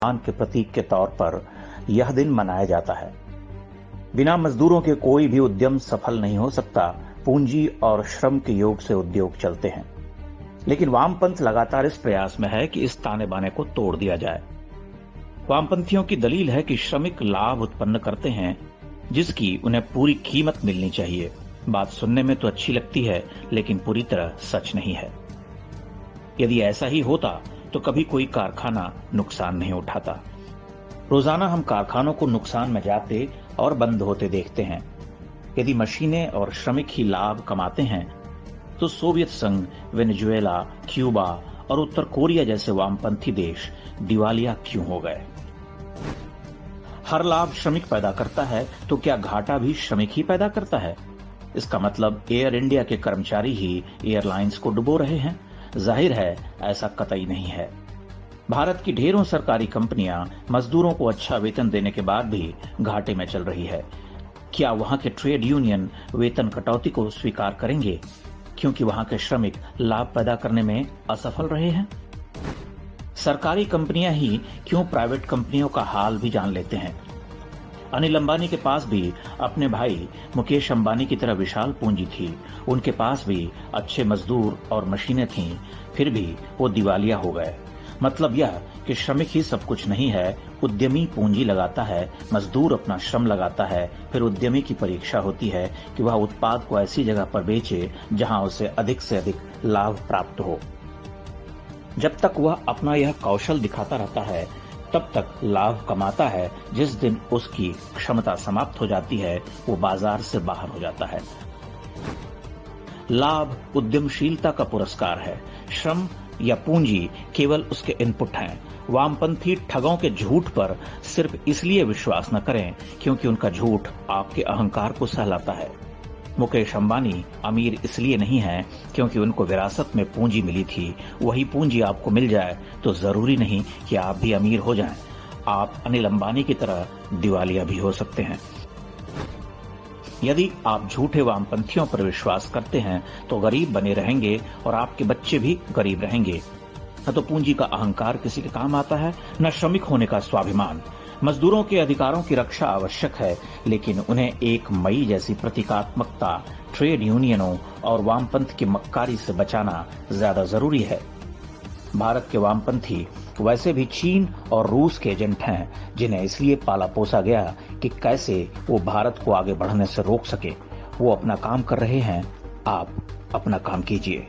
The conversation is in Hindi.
सम्मान के प्रतीक के तौर पर यह दिन मनाया जाता है। बिना मजदूरों के कोई भी उद्यम सफल नहीं हो सकता। पूंजी और श्रम के योग से उद्योग चलते हैं। लेकिन वामपंथ लगातार इस प्रयास में है कि इस ताने बाने को तोड़ दिया जाए। वामपंथियों की दलील है कि श्रमिक लाभ उत्पन्न करते हैं जिसकी उन्हें पूरी कीमत मिलनी चाहिए। बात सुनने में तो अच्छी लगती है, लेकिन पूरी तरह सच नहीं है। यदि ऐसा ही होता तो कभी कोई कारखाना नुकसान नहीं उठाता। रोजाना हम कारखानों को नुकसान में जाते और बंद होते देखते हैं। यदि मशीनें और श्रमिक ही लाभ कमाते हैं तो सोवियत संघ, वेनेजुएला, क्यूबा और उत्तर कोरिया जैसे वामपंथी देश दिवालिया क्यों हो गए? हर लाभ श्रमिक पैदा करता है तो क्या घाटा भी श्रमिक ही पैदा करता है? इसका मतलब एयर इंडिया के कर्मचारी ही एयरलाइंस को डुबो रहे हैं? जाहिर है ऐसा कतई नहीं है। भारत की ढेरों सरकारी कंपनियां मजदूरों को अच्छा वेतन देने के बाद भी घाटे में चल रही है। क्या वहां के ट्रेड यूनियन वेतन कटौती को स्वीकार करेंगे क्योंकि वहां के श्रमिक लाभ पैदा करने में असफल रहे हैं? सरकारी कंपनियां ही क्यों प्राइवेट कंपनियों का हाल भी जान लेते हैं? अनिल अंबानी के पास भी अपने भाई मुकेश अंबानी की तरह विशाल पूंजी थी। उनके पास भी अच्छे मजदूर और मशीनें थीं, फिर भी वो दिवालिया हो गए। मतलब यह कि श्रमिक ही सब कुछ नहीं है। उद्यमी पूंजी लगाता है, मजदूर अपना श्रम लगाता है, फिर उद्यमी की परीक्षा होती है कि वह उत्पाद को ऐसी जगह पर बेचे जहां उसे अधिक से अधिक लाभ प्राप्त हो। जब तक वह अपना यह कौशल दिखाता रहता है तब तक लाभ कमाता है। जिस दिन उसकी क्षमता समाप्त हो जाती है वो बाजार से बाहर हो जाता है। लाभ उद्यमशीलता का पुरस्कार है। श्रम या पूंजी केवल उसके इनपुट हैं। वामपंथी ठगों के झूठ पर सिर्फ इसलिए विश्वास न करें क्योंकि उनका झूठ आपके अहंकार को सहलाता है। मुकेश अंबानी अमीर इसलिए नहीं है क्योंकि उनको विरासत में पूंजी मिली थी। वही पूंजी आपको मिल जाए तो जरूरी नहीं कि आप भी अमीर हो जाएं। आप अनिल अंबानी की तरह दिवालिया भी हो सकते हैं। यदि आप झूठे वामपंथियों पर विश्वास करते हैं तो गरीब बने रहेंगे और आपके बच्चे भी गरीब रहेंगे। न तो पूंजी का अहंकार किसी के काम आता है, न श्रमिक होने का स्वाभिमान। मजदूरों के अधिकारों की रक्षा आवश्यक है, लेकिन उन्हें 1 मई जैसी प्रतीकात्मकता, ट्रेड यूनियनों और वामपंथ की मक्कारी से बचाना ज्यादा जरूरी है। भारत के वामपंथी वैसे भी चीन और रूस के एजेंट हैं, जिन्हें इसलिए पाला पोसा गया कि कैसे वो भारत को आगे बढ़ने से रोक सके। वो अपना काम कर रहे हैं, आप अपना काम कीजिए।